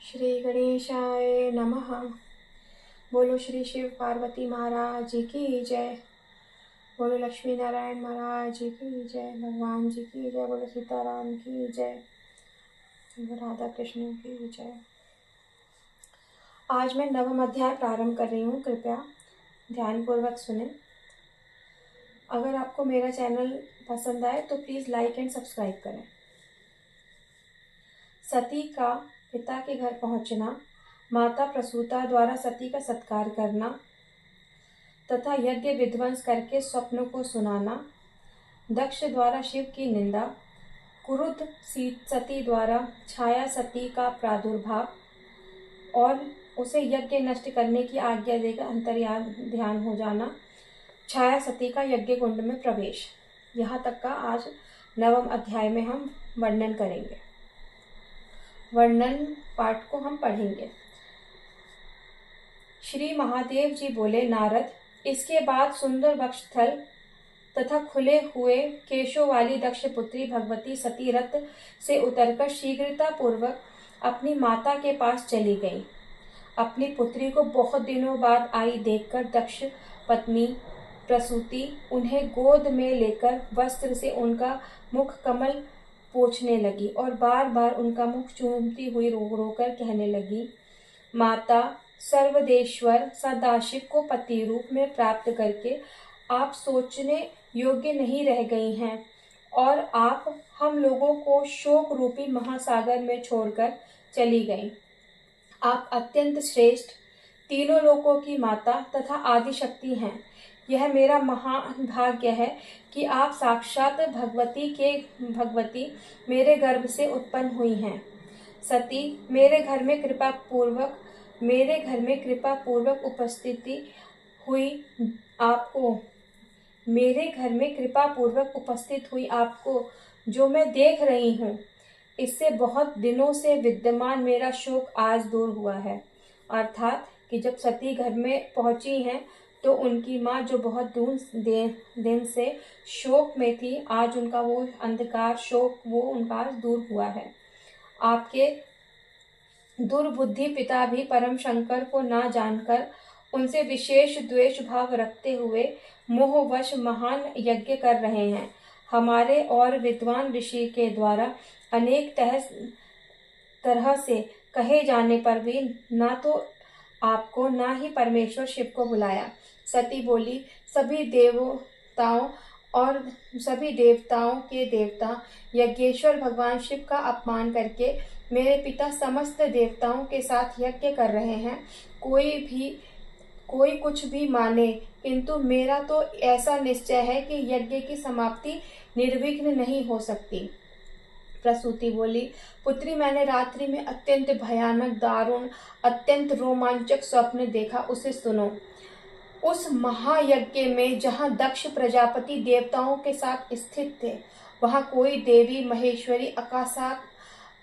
श्री गणेशाय नमः। बोलो श्री शिव पार्वती महाराज जी की जय। बोलो लक्ष्मी नारायण महाराज जी की जय। भगवान जी की जय। बोलो सीताराम की जय। राधा कृष्ण की जय। आज मैं नवम अध्याय प्रारंभ कर रही हूँ, कृपया ध्यानपूर्वक सुने। अगर आपको मेरा चैनल पसंद आए तो प्लीज़ लाइक एंड सब्सक्राइब करें। सती का पिता के घर पहुंचना, माता प्रसूता द्वारा सती का सत्कार करना तथा यज्ञ विध्वंस करके स्वप्नों को सुनाना, दक्ष द्वारा शिव की निंदा, क्रुद्ध सती द्वारा छाया सती का प्रादुर्भाव और उसे यज्ञ नष्ट करने की आज्ञा देकर अंतर्यान ध्यान हो जाना, छाया सती का यज्ञ कुंड में प्रवेश, यहाँ तक का आज नवम अध्याय में हम वर्णन करेंगे। वर्णन पाठ को हम पढ़ेंगे। श्री महादेव जी बोले, नारद, इसके बाद सुंदर वक्षस्थल तथा खुले हुए केशों वाली दक्ष पुत्री भगवती सती रथ से उतरकर शीघ्रता पूर्वक अपनी माता के पास चली गई। अपनी पुत्री को बहुत दिनों बाद आई देखकर दक्ष पत्नी प्रसूति उन्हें गोद में लेकर वस्त्र से उनका मुख कमल पोंछने लगी और बार बार उनका मुख चूमती हुई रो रो कर कहने लगी, माता सर्वदेश्वर सदाशिव को पति रूप में प्राप्त करके आप सोचने योग्य नहीं रह गई हैं और आप हम लोगों को शोक रूपी महासागर में छोड़कर चली गई। आप अत्यंत श्रेष्ठ, तीनों लोकों की माता तथा आदि शक्ति हैं। यह मेरा महान भाग्य है कि आप साक्षात भगवती मेरे गर्भ से उत्पन्न हुई हैं। सती मेरे घर में कृपा पूर्वक उपस्थित हुई आपको जो मैं देख रही हूँ, इससे बहुत दिनों से विद्यमान मेरा शोक आज दूर हुआ है। अर्थात कि जब सती घर में पहुंची हैं तो उनकी माँ जो बहुत दिन से शोक में थी, आज उनका वो अंधकार शोक वो उनका दूर हुआ है। आपके दुर्बुद्धि पिता भी परम शंकर को ना जानकर उनसे विशेष द्वेष भाव रखते हुए मोहवश महान यज्ञ कर रहे हैं। हमारे और विद्वान ऋषि के द्वारा अनेक तरह से कहे जाने पर भी ना तो आपको ना ही परमेश्वर शिव को बुलाया। सती बोली, सभी देवताओं के देवता यज्ञेश्वर भगवान शिव का अपमान करके मेरे पिता समस्त देवताओं के साथ यज्ञ कर रहे हैं। कोई कुछ भी माने, किंतु मेरा तो ऐसा निश्चय है कि यज्ञ की समाप्ति निर्विघ्न नहीं हो सकती। प्रसूति बोली, पुत्री, मैंने रात्रि में अत्यंत भयानक, दारुण, अत्यंत रोमांचक स्वप्न देखा, उसे सुनो। उस महायज्ञ में जहाँ दक्ष प्रजापति देवताओं के साथ स्थित थे, वहाँ कोई देवी महेश्वरी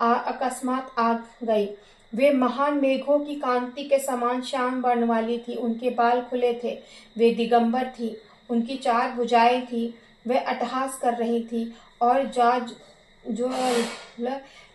अकस्मात आ गई। वे महान मेघों की कांति के समान श्याम वर्ण वाली थी। उनके बाल खुले थे, वे दिगंबर थी, उनकी 4 भुजाएं थी, वे अट्टहास कर रही थी और जो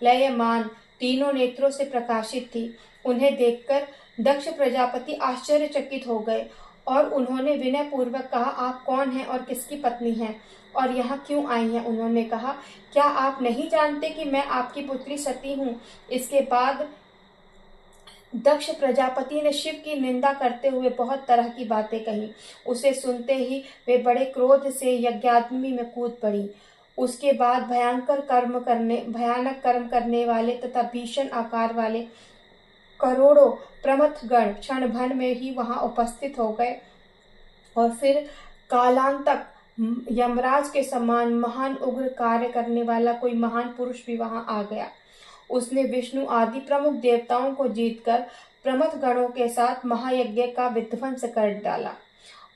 लयमान तीनों नेत्रों से प्रकाशित थी। उन्हें देखकर दक्ष प्रजापति आश्चर्यचकित हो गए और उन्होंने विनय पूर्वक कहा, आप कौन हैं और किसकी पत्नी हैं और यहाँ क्यों आई हैं? उन्होंने कहा, क्या आप नहीं जानते कि मैं आपकी पुत्री सती हूँ? इसके बाद दक्ष प्रजापति ने शिव की निंदा करते हुए बहुत तरह की बातें कही। उसे सुनते ही वे बड़े क्रोध से यज्ञाग्नि में कूद पड़ी। उसके बाद भयानक कर्म करने वाले तथा भीषण आकार वाले करोड़ों प्रमथगण क्षण भर में ही वहां उपस्थित हो गए और फिर कालांतक यमराज के समान महान उग्र कार्य करने वाला कोई महान पुरुष भी वहां आ गया। उसने विष्णु आदि प्रमुख देवताओं को जीतकर प्रमथ गणों के साथ महायज्ञ का विध्वंस कर डाला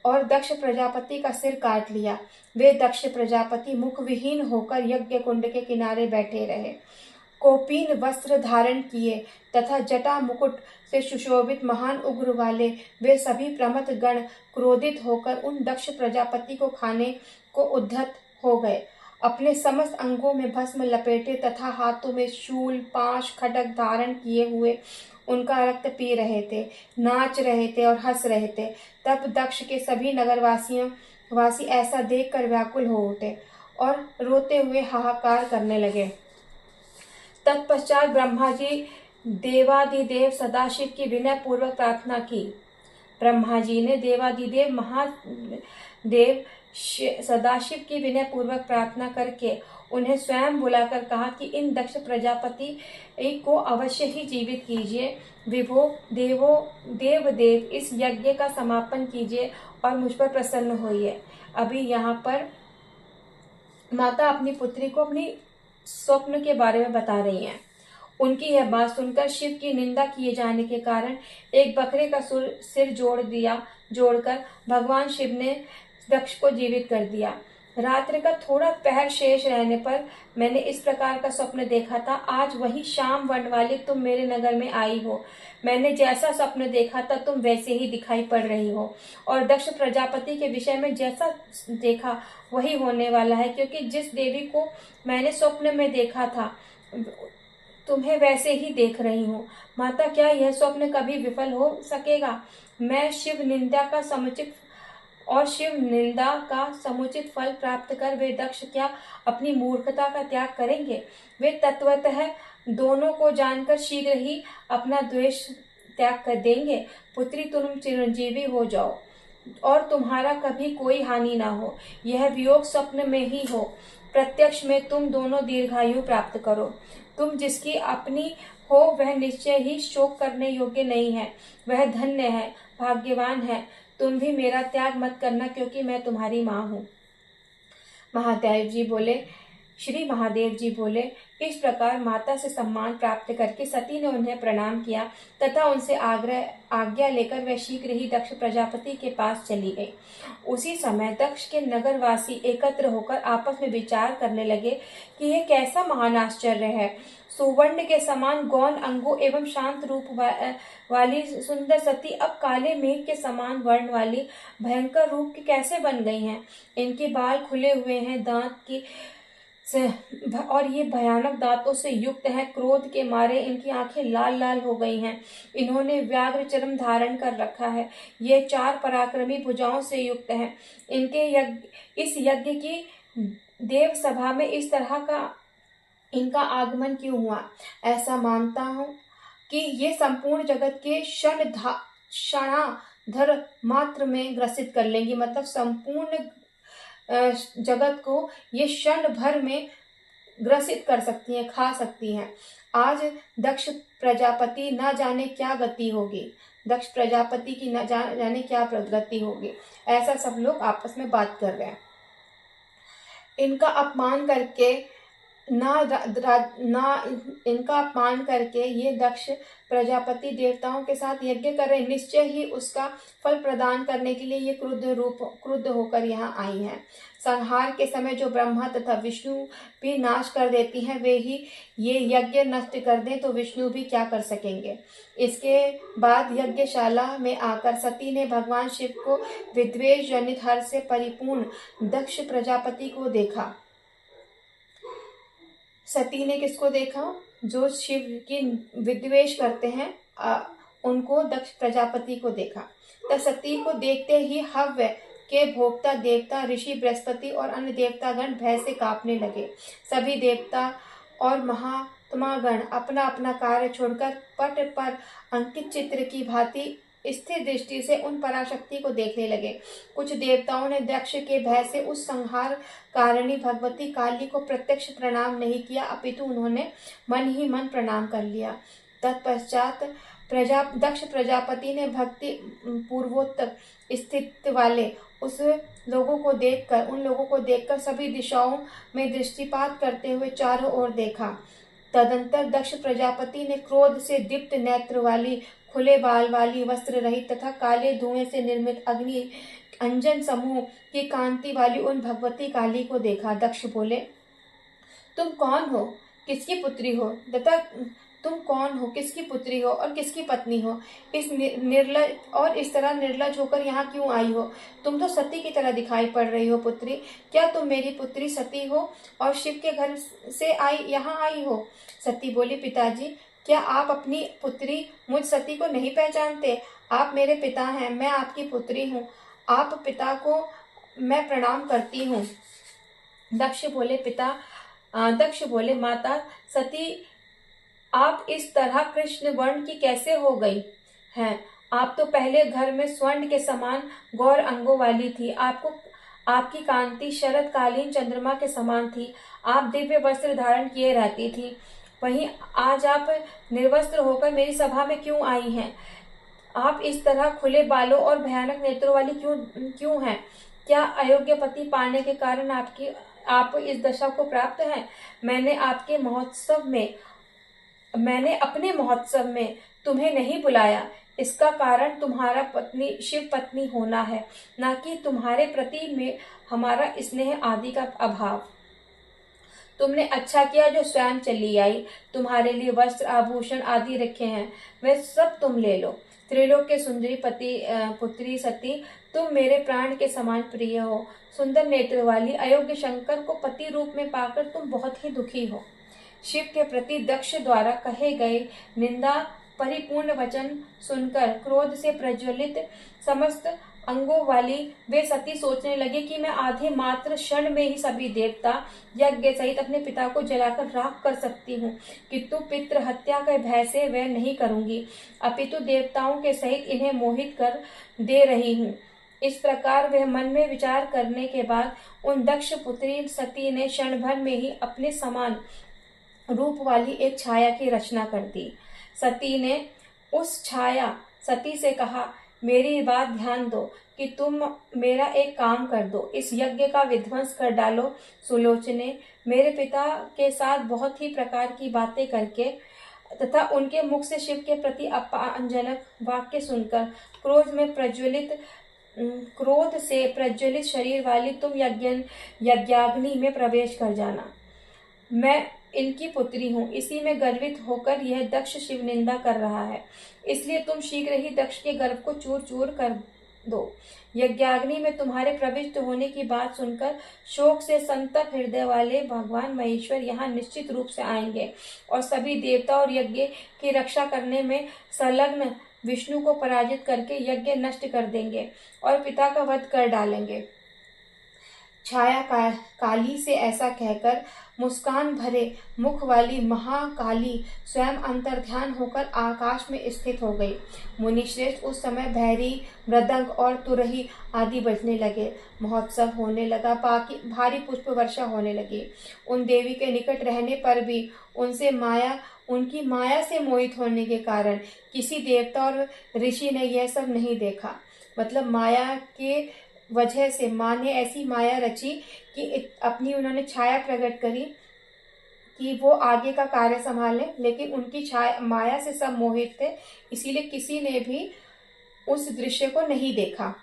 और दक्ष प्रजापति का सिर काट लिया। वे दक्ष प्रजापति मुख विहीन होकर यज्ञ कुंड के किनारे बैठे रहे। कोपीन वस्त्र धारण किए तथा जटा मुकुट से सुशोभित महान उग्र वाले वे सभी प्रमथ गण क्रोधित होकर उन दक्ष प्रजापति को खाने को उद्धत हो गए। अपने समस्त अंगों में भस्म लपेटे तथा हाथों में शूल पाश खड्ग धारण किए हुए उनका रक्त पी रहे थे, नाच रहे थे और हंस रहे थे। तब दक्ष के सभी वासी ऐसा देखकर व्याकुल हो उठे और रोते हुए हाहाकार करने लगे। तत्पश्चात ब्रह्मा जी देवादिदेव सदाशिव की विनय पूर्वक प्रार्थना की। ब्रह्मा जी ने देवादिदेव महादेव सदाशिव की विनय पूर्वक प्रार्थना करके उन्हें स्वयं बुलाकर कहा कि इन दक्ष प्रजापति को अवश्य ही जीवित कीजिए। विभो देव इस यज्ञ का समापन कीजिए और मुझ पर प्रसन्न होइए। अभी यहाँ पर माता अपनी पुत्री को अपनी स्वप्न के बारे में बता रही हैं। उनकी यह बात सुनकर शिव की निंदा किए जाने के कारण एक बकरे का सिर जोड़कर भगवान शिव ने दक्ष को जीवित कर दिया। रात्रि का थोड़ा पहर शेष रहने पर मैंने इस प्रकार का स्वप्न देखा था। आज वही शाम वर्ण वाली तुम मेरे नगर में आई हो। मैंने जैसा स्वप्न देखा था तुम वैसे ही दिखाई पड़ रही हो और दक्ष प्रजापति के विषय में जैसा देखा वही होने वाला है, क्योंकि जिस देवी को मैंने स्वप्न में देखा था तुम्हें वैसे ही देख रही हूँ। माता, क्या यह स्वप्न कभी विफल हो सकेगा? मैं शिव निंदा का समुचित फल प्राप्त कर वे दक्ष क्या अपनी मूर्खता का त्याग करेंगे? वे तत्वतः दोनों को जानकर शीघ्र ही अपना द्वेष त्याग कर देंगे। पुत्री, तुम चिरंजीवी हो जाओ और तुम्हारा कभी कोई हानि ना हो। यह वियोग स्वप्न में ही हो, प्रत्यक्ष में तुम दोनों दीर्घायु प्राप्त करो। तुम जिसकी अपनी हो वह निश्चय ही शोक करने योग्य नहीं है, वह धन्य है, भाग्यवान है। तुम भी मेरा त्याग मत करना, क्योंकि मैं तुम्हारी माँ हूँ। श्री महादेव जी बोले, इस प्रकार माता से सम्मान प्राप्त करके सती ने उन्हें प्रणाम किया तथा उनसे आज्ञा लेकर वह शीघ्र ही दक्ष प्रजापति के पास चली गई। उसी समय दक्ष के नगरवासी एकत्र होकर आपस में विचार करने लगे कि यह कैसा महान आश्चर्य है। सुवर्ण के समान गौण अंगों एवं शांत रूप वाली सुंदर सती अब काले मेघ के समान वर्ण वाली भयंकर रूप की कैसे बन गई हैं? इनके बाल खुले हुए हैं, और ये भयानक दांतों से युक्त है। क्रोध के मारे इनकी आंखें लाल लाल हो गई हैं। इन्होंने व्याघ्र चर्म धारण कर रखा है। ये 4 पराक्रमी भुजाओं से युक्त हैं। इस यज्ञ की देव सभा में इस तरह का इनका आगमन क्यों हुआ? ऐसा मानता हूँ कि ये संपूर्ण जगत के क्षणाधर मात्र में ग्रसित कर लेंगी। मतलब संपूर्ण जगत को ये क्षण भर में ग्रसित कर सकती हैं, खा सकती हैं। आज दक्ष प्रजापति न जाने क्या गति होगी, दक्ष प्रजापति की न जाने क्या गति होगी। ऐसा सब लोग आपस में बात कर रहे हैं। इनका अपमान करके ये दक्ष प्रजापति देवताओं के साथ यज्ञ कर रहे, निश्चय ही उसका फल प्रदान करने के लिए ये क्रुद्ध होकर यहाँ आई हैं। संहार के समय जो ब्रह्मा तथा विष्णु भी नाश कर देती हैं, वे ही ये यज्ञ नष्ट कर दें तो विष्णु भी क्या कर सकेंगे। इसके बाद यज्ञशाला में आकर सती ने भगवान शिव को विद्वेष जनित हर्ष से परिपूर्ण दक्ष प्रजापति को देखा। सती ने किसको देखा? जो शिव की विद्वेष करते हैं उनको, दक्ष प्रजापति को देखा। तब सती को देखते ही हव्य के भोक्ता देवता ऋषि बृहस्पति और अन्य देवतागण भय से कांपने लगे। सभी देवता और महात्मागण अपना अपना कार्य छोड़कर पट पर अंकित चित्र की भांति स्थिर दृष्टि से उन पराशक्ति को देखने लगे। कुछ देवताओं ने दक्ष के भय से उस संहार कारिणी भगवती काली को प्रत्यक्ष प्रणाम नहीं किया, अपितु उन्होंने मन ही मन प्रणाम कर लिया। तत्पश्चात दक्ष प्रजापति ने भक्ति पूर्वोत्तर स्थित वाले उन लोगों को देखकर सभी दिशाओं में दृष्टिपात करते हुए चारों ओर देखा। तदंतर दक्ष प्रजापति ने क्रोध से दीप्त नेत्र वाली, खुले बाल वाली, वस्त्र रहित तथा काले धुएं से निर्मित अग्नि अंजन समूह की कांति वाली उन भगवती काली को देखा। दक्ष बोले, तुम कौन हो? किसकी पुत्री हो? तुम कौन हो, किसकी पुत्री हो और किसकी पत्नी हो? इस निर्लज और इस तरह निर्लज होकर यहाँ क्यों आई हो? तुम तो सती की तरह दिखाई पड़ रही हो पुत्री। क्या तुम मेरी पुत्री सती हो और शिव के घर से यहाँ आई हो? सती बोली, पिताजी, क्या आप अपनी पुत्री मुझ सती को नहीं पहचानते? आप मेरे पिता हैं, मैं आपकी पुत्री हूँ। आप पिता को मैं प्रणाम करती हूँ। दक्ष बोले, माता सती, आप इस तरह कृष्ण वर्ण की कैसे हो गई हैं? आप तो पहले घर में स्वर्ण के समान गौर अंगों वाली थी। आपकी कांति शरतकालीन चंद्रमा के समान थी। आप दिव्य वस्त्र धारण किए रहती थी। वहीं आज आप निर्वस्त्र होकर मेरी सभा में क्यों आई हैं? आप इस तरह खुले बालों और भयानक नेत्रों वाली क्यों हैं? क्या अयोग्य पति पाने के कारण आप इस दशा को प्राप्त हैं? मैंने अपने महोत्सव में तुम्हें नहीं बुलाया। इसका कारण तुम्हारा शिव पत्नी होना है, न कि तुम्हारे प्रति में हमारा स्नेह आदि का अभाव। तुमने अच्छा किया जो स्वयं चली आई। तुम्हारे लिए वस्त्र आभूषण आदि रखे हैं, वे सब तुम ले लो। त्रिलोक के सुंदरी पुत्री सती, तुम मेरे प्राण के समान प्रिय हो। सुंदर नेत्र वाली अयोग्य शंकर को पति रूप में पाकर तुम बहुत ही दुखी हो। शिव के प्रति दक्ष द्वारा कहे गए निंदा परिपूर्ण वचन सुनकर क्रोध से प्रज्वलित समस्त अंगों वाली वे सती सोचने लगे कि मैं आधे मात्र क्षण में ही सभी देवता यज्ञ सहित अपने पिता को जलाकर राख कर सकती हूँ, किंतु पितृ हत्या के भय से वह नहीं करूंगी, अपितु देवताओं के सहित इन्हें मोहित कर दे रही हूँ। इस प्रकार वह मन में विचार करने के बाद उन दक्ष पुत्री सती ने क्षण भर में ही अपने समान रूप वाली एक छाया की रचना कर दी। सती ने उस छाया सती से कहा, मेरी बात ध्यान दो कि तुम मेरा एक काम कर दो, इस यज्ञ का विध्वंस कर डालो। सुलोचने, मेरे पिता के साथ बहुत ही प्रकार की बातें करके तथा उनके मुख से शिव के प्रति अपमानजनक वाक्य सुनकर क्रोध से प्रज्वलित शरीर वाली तुम यज्ञाग्नि में प्रवेश कर जाना। मैं इनकी पुत्री हूँ, इसी में गर्वित होकर यह दक्ष शिव निंदा कर रहा है, इसलिए तुम शीघ्र ही दक्ष के गर्भ को चूर चूर कर दो। यज्ञाग्नि में तुम्हारे प्रविष्ट होने की बात सुनकर शोक से संतप्त हृदय वाले भगवान महेश्वर यहाँ निश्चित रूप से आएंगे और सभी देवता और यज्ञ की रक्षा करने में संलग्न विष्णु को पराजित करके यज्ञ नष्ट कर देंगे और पिता का वध कर डालेंगे। छाया काली से ऐसा कहकर मुस्कान भरे मुख वाली महाकाली स्वयं अंतर्ध्यान होकर आकाश में स्थित हो गई। मुनिश्रेष्ठ, उस समय भैरी मृदंग और तुरही आदि बजने लगे, महोत्सव होने लगा, भारी पुष्प वर्षा होने लगी। उन देवी के निकट रहने पर भी उनकी माया से मोहित होने के कारण किसी देवता और ऋषि ने यह सब नहीं देखा। मतलब माया के वजह से माँ ने ऐसी माया रची कि अपनी उन्होंने छाया प्रकट करी कि वो आगे का कार्य संभाले, लेकिन उनकी माया से सब मोहित थे, इसीलिए किसी ने भी उस दृश्य को नहीं देखा।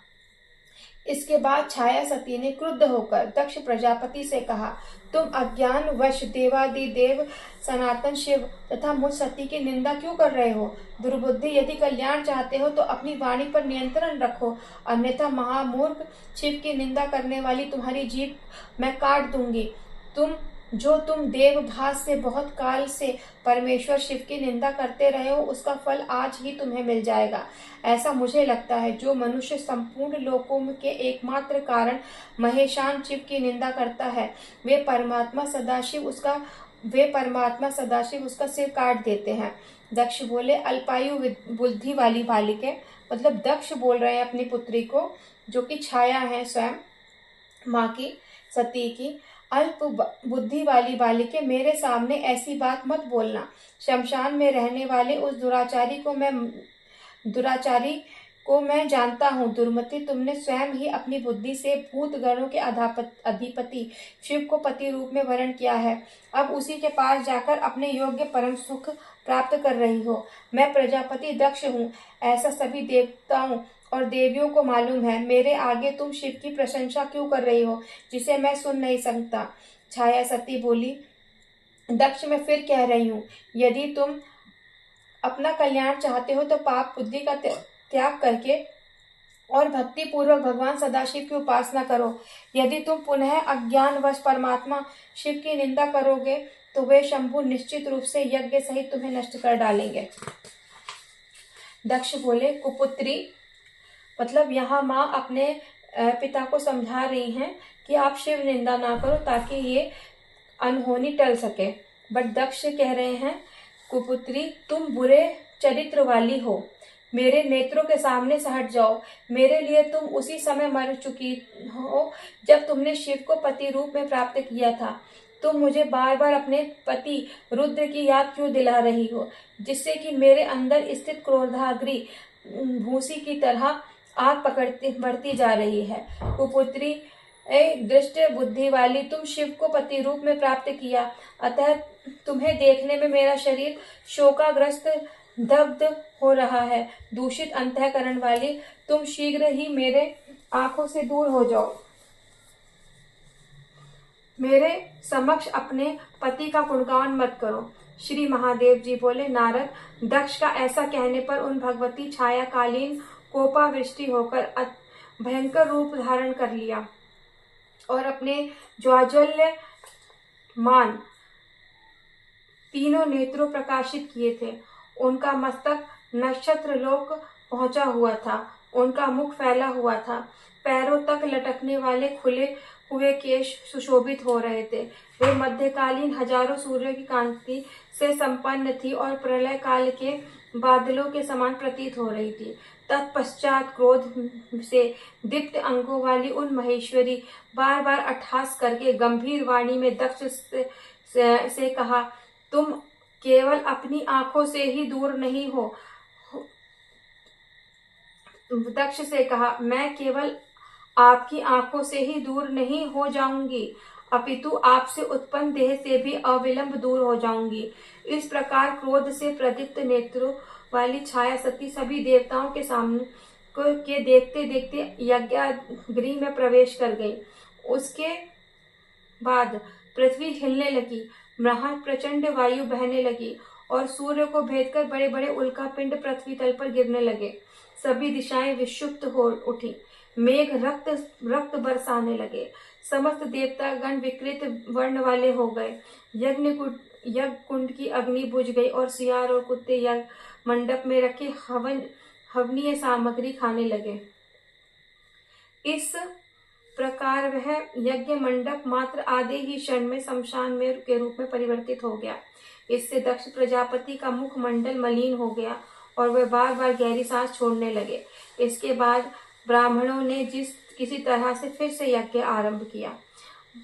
इसके बाद छाया सती ने क्रुद्ध होकर दक्ष प्रजापति से कहा, तुम अज्ञान वश देवादिदेव सनातन शिव तथा मुझ सती की निंदा क्यों कर रहे हो? दुर्बुद्धि, यदि कल्याण चाहते हो तो अपनी वाणी पर नियंत्रण रखो, अन्यथा महामूर्ख, शिव की निंदा करने वाली तुम्हारी जीभ मैं काट दूंगी। तुम देव भास से बहुत काल से परमेश्वर शिव की निंदा करते रहे हो, उसका फल आज ही तुम्हें मिल जाएगा, ऐसा मुझे लगता है। जो मनुष्य संपूर्ण लोकों के एकमात्र कारण महेशान शिव की निंदा करता है, वे परमात्मा सदाशिव उसका सिर काट देते हैं। दक्ष बोले, अल्पायु बुद्धि वाली बालिके, मतलब दक्ष बोल रहे हैं अपनी पुत्री को, जो कि छाया है स्वयं माँ की, सती की। अल्प बुद्धि वाली बालिके, मेरे सामने ऐसी बात मत बोलना। शमशान में रहने वाले उस दुराचारी को मैं जानता हूँ। दुर्मति, तुमने स्वयं ही अपनी बुद्धि से भूत गणों के अधिपति शिव को पति रूप में वर्ण किया है। अब उसी के पास जाकर अपने योग्य परम सुख प्राप्त कर रही हो। मैं प्रजापति दक्ष हूँ, ऐसा सभी देवताओं और देवियों को मालूम है। मेरे आगे तुम शिव की प्रशंसा क्यों कर रही हो, जिसे मैं सुन नहीं सकता? छाया सती बोली, दक्ष, मैं फिर कह रही हूँ, यदि तुम अपना कल्याण चाहते हो तो पाप बुद्धि का त्याग करके और भक्ति पूर्वक भगवान सदाशिव की उपासना करो। यदि तुम पुनः अज्ञानवश परमात्मा शिव की निंदा करोगे तो वे शंभु निश्चित रूप से यज्ञ सहित तुम्हें नष्ट कर डालेंगे। दक्ष बोले, कुपुत्री, मतलब यहाँ माँ अपने पिता को समझा रही हैं कि आप शिव निंदा ना करो ताकि ये अनहोनी टल सके। बट दक्ष कह रहे हैं, कुपुत्री, तुम बुरे चरित्र वाली हो, मेरे नेत्रों के सामने से हट जाओ। मेरे लिए तुम उसी समय मर चुकी हो जब तुमने शिव को पति रूप में प्राप्त किया था। तुम मुझे बार बार अपने पति रुद्र की याद क्यों दिला रही हो, जिससे कि मेरे अंदर स्थित क्रोधाग्नि भूसी की तरह आग पकड़ती बढ़ती जा रही है। कुपुत्री, दृष्ट बुद्धि वाली, तुम शिव को पति रूप में प्राप्त किया, अतः तुम्हें देखने में मेरा शरीर शोकाग्रस्त दग्ध हो रहा है। दूषित अंतःकरण वाली, तुम शीघ्र ही मेरे आंखों से दूर हो जाओ। मेरे समक्ष अपने पति का गुणगान मत करो। श्री महादेव जी बोले, नारद, दक्ष का ऐसा कहने पर उन भगवती छाया कालीन कोपावृष्टि होकर भयंकर रूप धारण कर लिया और अपने ज्वाज्वल्य मान तीनों नेत्रों प्रकाशित किए थे। उनका मस्तक नक्षत्र लोक पहुंचा हुआ था, उनका मुख फैला हुआ था, पैरों तक लटकने वाले खुले हुए केश सुशोभित हो रहे थे। वे मध्यकालीन हजारों सूर्यों की कांति से संपन्न थी और प्रलय काल के बादलों के समान प्रतीत हो रही थी। तत्पश्चात क्रोध से दीप्त अंगों वाली उन महेश्वरी बार बार अट्टहास करके गंभीर वाणी में दक्ष से कहा, तुम केवल अपनी आंखों से ही दूर नहीं हो। दक्ष से कहा, मैं केवल आपकी आंखों से ही दूर नहीं हो जाऊंगी, अपितु आपसे उत्पन्न देह से भी अविलंब दूर हो जाऊंगी। इस प्रकार क्रोध से प्रदीप्त नेत्रों वाली छाया सती सभी देवताओं के सामने के देखते देखते यज्ञगृह में प्रवेश कर गई। उसके बाद पृथ्वी हिलने लगी, महा प्रचंड वायु बहने लगी और सूर्य को भेदकर बड़े बड़े उल्कापिंड पृथ्वी तल पर गिरने लगे। सभी दिशाएं विक्षुब्ध हो उठी, मेघ रक्त बरसाने लगे, समस्त देवतागण विकृत वर्ण वाले हो गए। यज्ञ कुंड की अग्नि बुझ गई और सियार और कुत्ते यज्ञ मंडप में रखे हवनीय सामग्री खाने लगे। इस प्रकार वह यज्ञ मंडप मात्र आधे ही क्षण में शमशान में के रूप में परिवर्तित हो गया। इससे दक्ष प्रजापति का मुखमंडल मलिन हो गया और वह बार बार गहरी सांस छोड़ने लगे। इसके बाद ब्राह्मणों ने किसी तरह से फिर से यज्ञ आरंभ किया।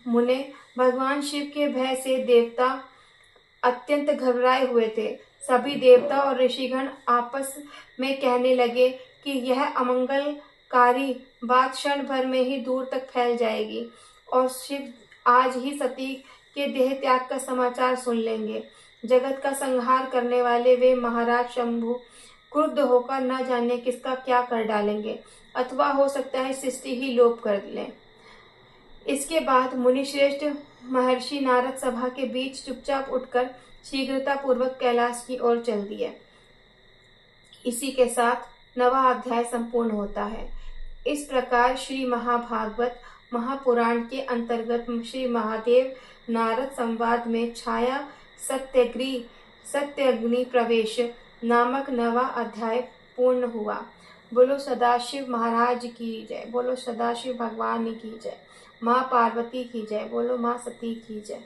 मुने, भगवान शिव के भय से देवता अत्यंत घबराए हुए थे। सभी देवता और ऋषिगण आपस में कहने लगे कि यह अमंगलकारी बात क्षण भर में ही दूर तक फैल जाएगी और शिव आज ही सती के देह त्याग का समाचार सुन लेंगे। जगत का संहार करने वाले वे महाराज शंभु क्रुद्ध होकर न जाने किसका क्या कर डालेंगे, अथवा हो सकता है सृष्टि ही लोप कर लें। इसके बाद मुनिश्रेष्ठ महर्षि नारद सभा के बीच चुपचाप उठकर शीघ्रता पूर्वक कैलाश की ओर चल दिए। इसी के साथ नवा अध्याय संपूर्ण होता है। इस प्रकार श्री महाभागवत महापुराण के अंतर्गत श्री महादेव नारद संवाद में छाया सत्याग्नि प्रवेश नामक नवा अध्याय पूर्ण हुआ। बोलो सदाशिव महाराज की जय, बोलो सदाशिव भगवान की जय, माँ पार्वती की जय, बोलो माँ सती की जय।